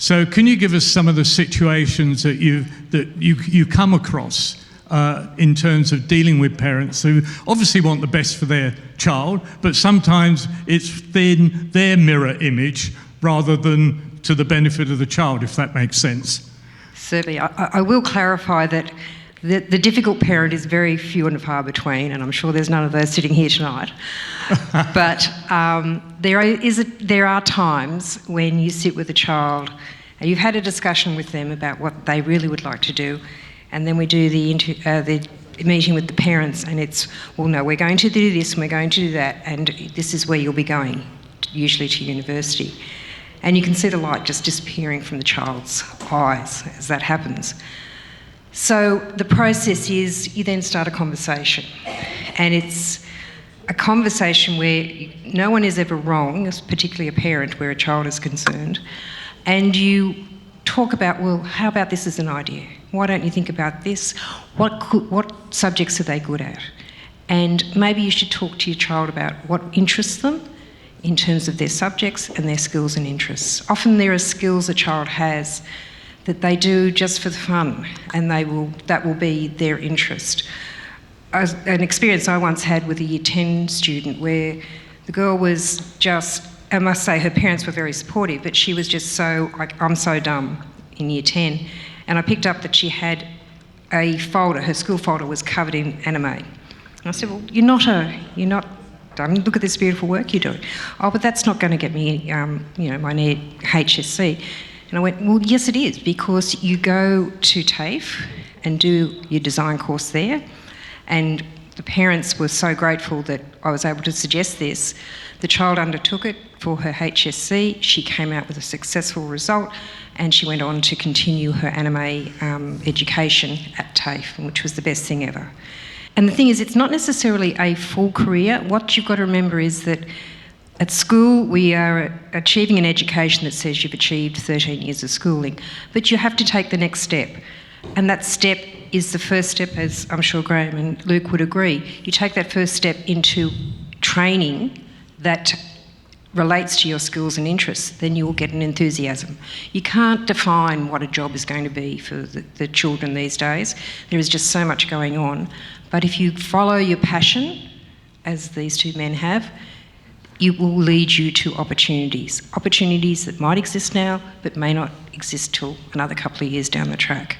So can you give us some of the situations that you come across in terms of dealing with parents who obviously want the best for their child, but sometimes it's then their mirror image rather than to the benefit of the child, if that makes sense? Certainly. I will clarify that the difficult parent is very few and far between, and I'm sure there's none of those sitting here tonight. But there are times when you sit with a child and you've had a discussion with them about what they really would like to do, and then we do the meeting with the parents, and it's, well, no, we're going to do this and we're going to do that, and this is where you'll be going, usually to university. And you can see the light just disappearing from the child's eyes as that happens. So the process is you then start a conversation, and it's a conversation where no one is ever wrong, particularly a parent where a child is concerned, and you talk about, well, how about this as an idea? Why don't you think about this? What subjects are they good at? And maybe you should talk to your child about what interests them in terms of their subjects and their skills and interests. Often there are skills a child has that they do just for the fun, and that will be their interest. An experience I once had with a Year 10 student where the girl was just, I must say her parents were very supportive, but she was just so, like, I'm so dumb in Year 10. And I picked up that she had a folder, her school folder was covered in anime. And I said, well, you're not done. Look at this beautiful work you're doing. Oh, but that's not going to get me, my HSC. And I went, well, yes, it is, because you go to TAFE and do your design course there. And the parents were so grateful that I was able to suggest this. The child undertook it for her HSC. She came out with a successful result, and she went on to continue her anime education at TAFE, which was the best thing ever. And the thing is, it's not necessarily a full career. What you've got to remember is that at school, we are achieving an education that says you've achieved 13 years of schooling, but you have to take the next step. And that step is the first step, as I'm sure Graham and Luke would agree. You take that first step into training that relates to your skills and interests, then you will get an enthusiasm. You can't define what a job is going to be for the children these days. There is just so much going on. But if you follow your passion, as these two men have, it will lead you to opportunities that might exist now but may not exist till another couple of years down the track.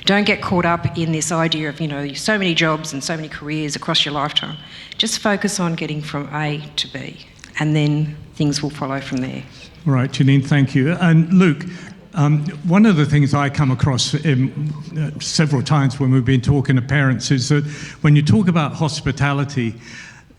Don't get caught up in this idea of, so many jobs and so many careers across your lifetime. Just focus on getting from A to B, and then things will follow from there. All right, Janine, thank you. And Luke, one of the things I come across several times when we've been talking to parents is that when you talk about hospitality,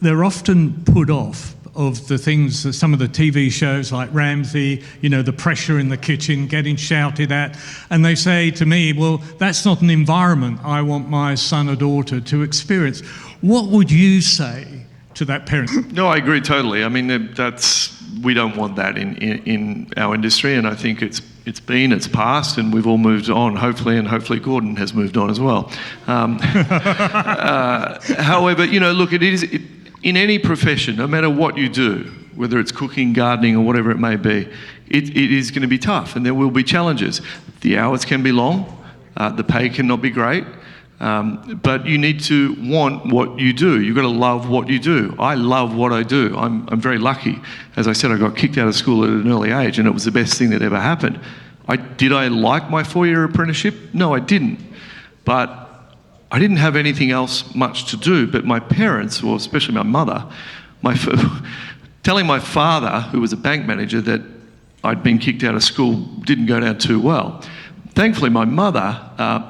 they're often put off of the things that some of the TV shows like Ramsay, the pressure in the kitchen, getting shouted at. And they say to me, well, that's not an environment I want my son or daughter to experience. What would you say to that parent? No, I agree totally. I mean, we don't want that in our industry, and I think it's passed, and we've all moved on, hopefully, and hopefully Gordon has moved on as well. However, look, it is in any profession, no matter what you do, whether it's cooking, gardening, or whatever it may be, it is going to be tough, and there will be challenges. The hours can be long, the pay cannot be great, but you need to want what you do. You've got to love what you do. I love what I do. I'm very lucky. As I said, I got kicked out of school at an early age, and it was the best thing that ever happened. Did I like my 4-year apprenticeship? No, I didn't. But I didn't have anything else much to do, but my parents, or especially my mother, telling my father, who was a bank manager, that I'd been kicked out of school didn't go down too well. Thankfully, my mother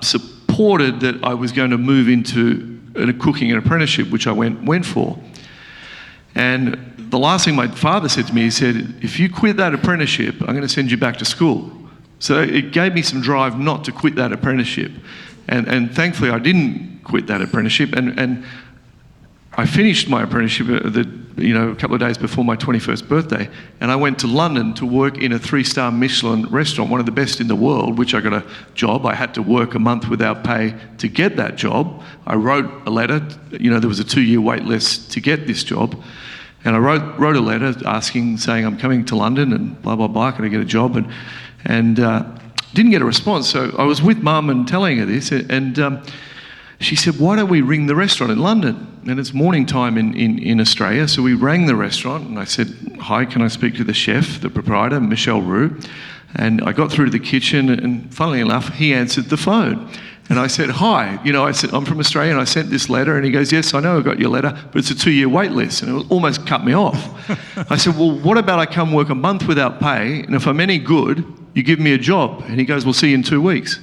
supported that I was going to move into a cooking and apprenticeship, which I went for. And the last thing my father said to me, he said, if you quit that apprenticeship, I'm going to send you back to school. So it gave me some drive not to quit that apprenticeship. And thankfully I didn't quit that apprenticeship, and I finished my apprenticeship a couple of days before my 21st birthday, and I went to London to work in a 3-star Michelin restaurant, one of the best in the world, which I got a job. I had to work a month without pay to get that job. I wrote a letter, there was a 2-year wait list to get this job, and I wrote a letter saying I'm coming to London and blah, blah, blah, can I get a job? and didn't get a response. So I was with Mum and telling her this, and she said, why don't we ring the restaurant in London? And it's morning time in Australia, so we rang the restaurant, and I said, hi, can I speak to the chef, the proprietor, Michel Roux? And I got through to the kitchen, and funnily enough, he answered the phone. And I said, hi, I said, I'm from Australia and I sent this letter. And he goes, yes, I know I got your letter, but it's a 2-year wait list. And it almost cut me off. I said, well, what about I come work a month without pay, and if I'm any good, you give me a job? And he goes, we'll see you in 2 weeks.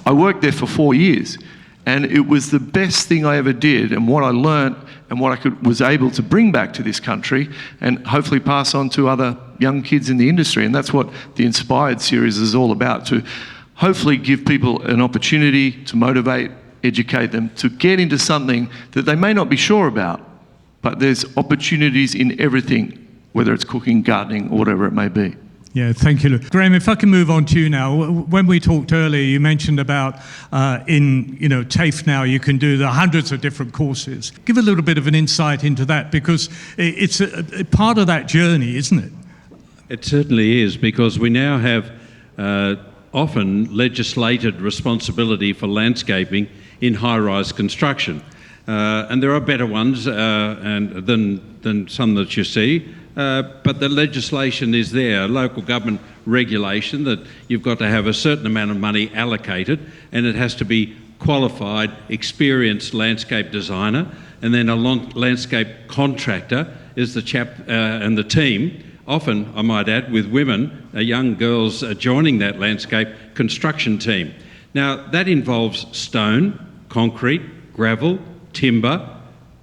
I worked there for 4 years, and it was the best thing I ever did, and what I learnt and what I was able to bring back to this country and hopefully pass on to other young kids in the industry. And that's what the Inspired series is all about, to hopefully give people an opportunity to motivate, educate them, to get into something that they may not be sure about, but there's opportunities in everything, whether it's cooking, gardening, or whatever it may be. Yeah, thank you, Luke. Graham, if I can move on to you now. When we talked earlier, you mentioned about in TAFE now you can do the hundreds of different courses. Give a little bit of an insight into that, because it's a part of that journey, isn't it? It certainly is, because we now have often legislated responsibility for landscaping in high-rise construction. And there are better ones than some that you see. But the legislation is there, local government regulation, that you've got to have a certain amount of money allocated, and it has to be qualified, experienced landscape designer, and then a landscape contractor is the chap and the team, often, I might add, with women, young girls joining that landscape construction team. Now, that involves stone, concrete, gravel, timber,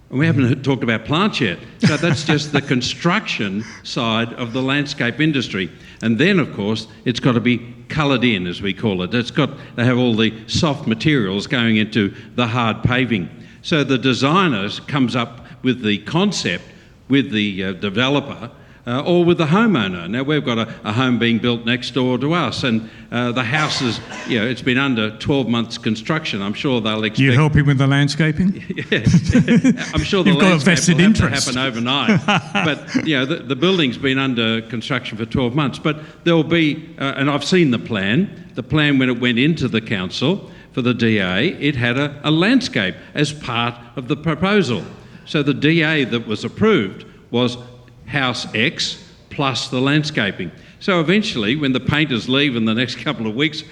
and we haven't talked about plants yet. So that's just the construction side of the landscape industry. And then, of course, it's got to be coloured in, as we call it. It's got to have all the soft materials going into the hard paving. So the designer comes up with the concept with the developer or with the homeowner. Now, we've got a home being built next door to us, and the house is, it's been under 12 months construction. I'm sure they'll expect... You helping with the landscaping? Yes. I'm sure the You've got a vested landscape will interest. have to happen overnight. But, the building's been under construction for 12 months. But there'll be, and I've seen the plan when it went into the council for the DA, it had a landscape as part of the proposal. So the DA that was approved was House X plus the landscaping. So eventually, when the painters leave in the next couple of weeks,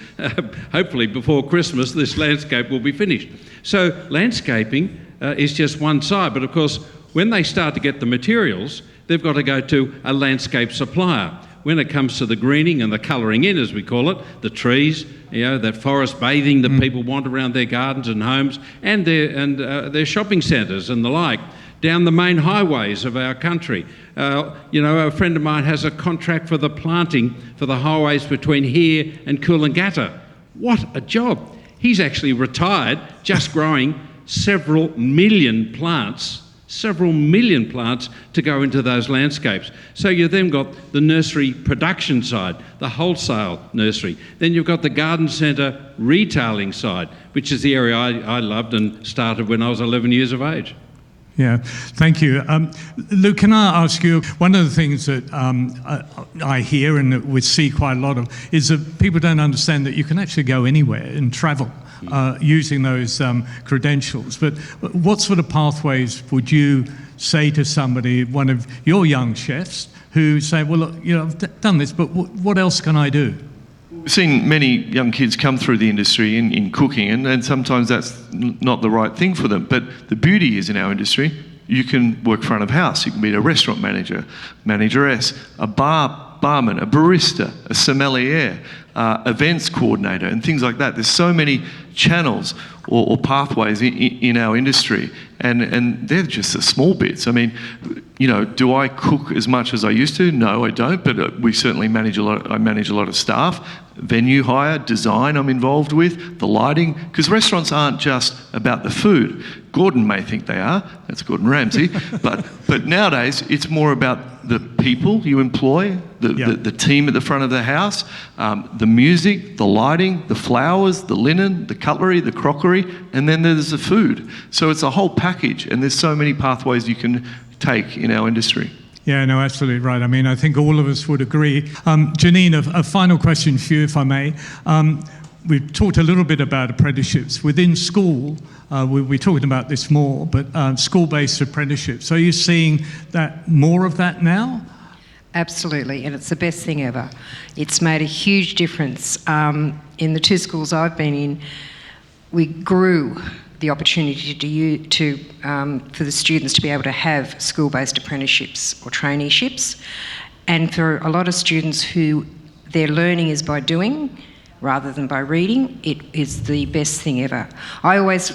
hopefully before Christmas, this landscape will be finished. So landscaping is just one side, but of course, when they start to get the materials, they've got to go to a landscape supplier. When it comes to the greening and the colouring in, as we call it, the trees, that forest bathing that people want around their gardens and homes, and their shopping centres and the like, down the main highways of our country. A friend of mine has a contract for the planting for the highways between here and Coolangatta. What a job. He's actually retired, just growing several million plants to go into those landscapes. So you've then got the nursery production side, the wholesale nursery. Then you've got the garden centre retailing side, which is the area I loved and started when I was 11 years of age. Yeah, thank you. Luke, can I ask you, one of the things that I hear and that we see quite a lot of is that people don't understand that you can actually go anywhere and travel using those credentials. But what sort of pathways would you say to somebody, one of your young chefs, who say, well, look, I've done this, but what else can I do? We've seen many young kids come through the industry in cooking, and sometimes that's not the right thing for them. But the beauty is in our industry, you can work front of house. You can be a restaurant manager, manageress, a barman, a barista, a sommelier, events coordinator, and things like that. There's so many channels or pathways in our industry, and they're just the small bits. I mean, do I cook as much as I used to? No, I don't, but we certainly manage a lot. I manage a lot of staff, venue hire, design I'm involved with, the lighting, because restaurants aren't just about the food. Gordon may think they are, that's Gordon Ramsay, but nowadays it's more about the people you employ, the team at the front of the house, the music, the lighting, the flowers, the linen, the cutlery, the crockery, and then there's the food. So it's a whole package, and there's so many pathways you can take in our industry. Yeah, no, absolutely right. I mean, I think all of us would agree. Janine, a final question for you, if I may. We've talked a little bit about apprenticeships. Within school, we're talking about this more, but school-based apprenticeships. Are you seeing that more of that now? Absolutely, and it's the best thing ever. It's made a huge difference. In the 2 schools I've been in, we grew the opportunity for the students to be able to have school-based apprenticeships or traineeships. And for a lot of students who their learning is by doing rather than by reading, it is the best thing ever. I always,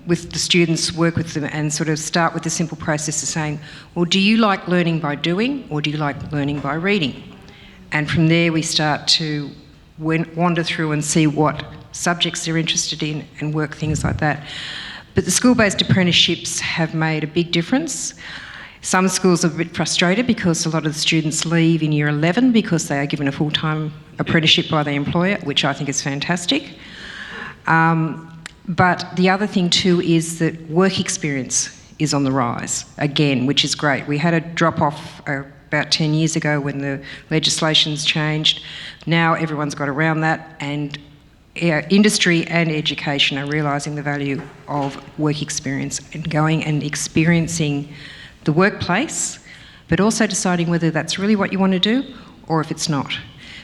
with the students, work with them and sort of start with the simple process of saying, well, do you like learning by doing or do you like learning by reading? And from there we start to wander through and see what subjects they're interested in and work things like that. But the school-based apprenticeships have made a big difference. Some schools are a bit frustrated because a lot of the students leave in year 11 because they are given a full-time apprenticeship by the employer, which I think is fantastic. But the other thing too is that work experience is on the rise again, which is great. We had a drop-off about 10 years ago when the legislation's changed. Now everyone's got around that, and industry and education are realising the value of work experience and going and experiencing the workplace, but also deciding whether that's really what you want to do or if it's not.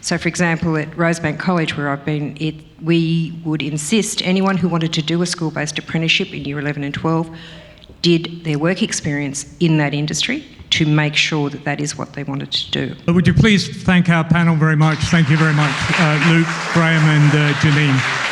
So, for example, at Rosebank College, where I've been, we would insist anyone who wanted to do a school-based apprenticeship in year 11 and 12 did their work experience in that industry to make sure that that is what they wanted to do. Would you please thank our panel very much? Thank you very much, Luke, Graham and Janine.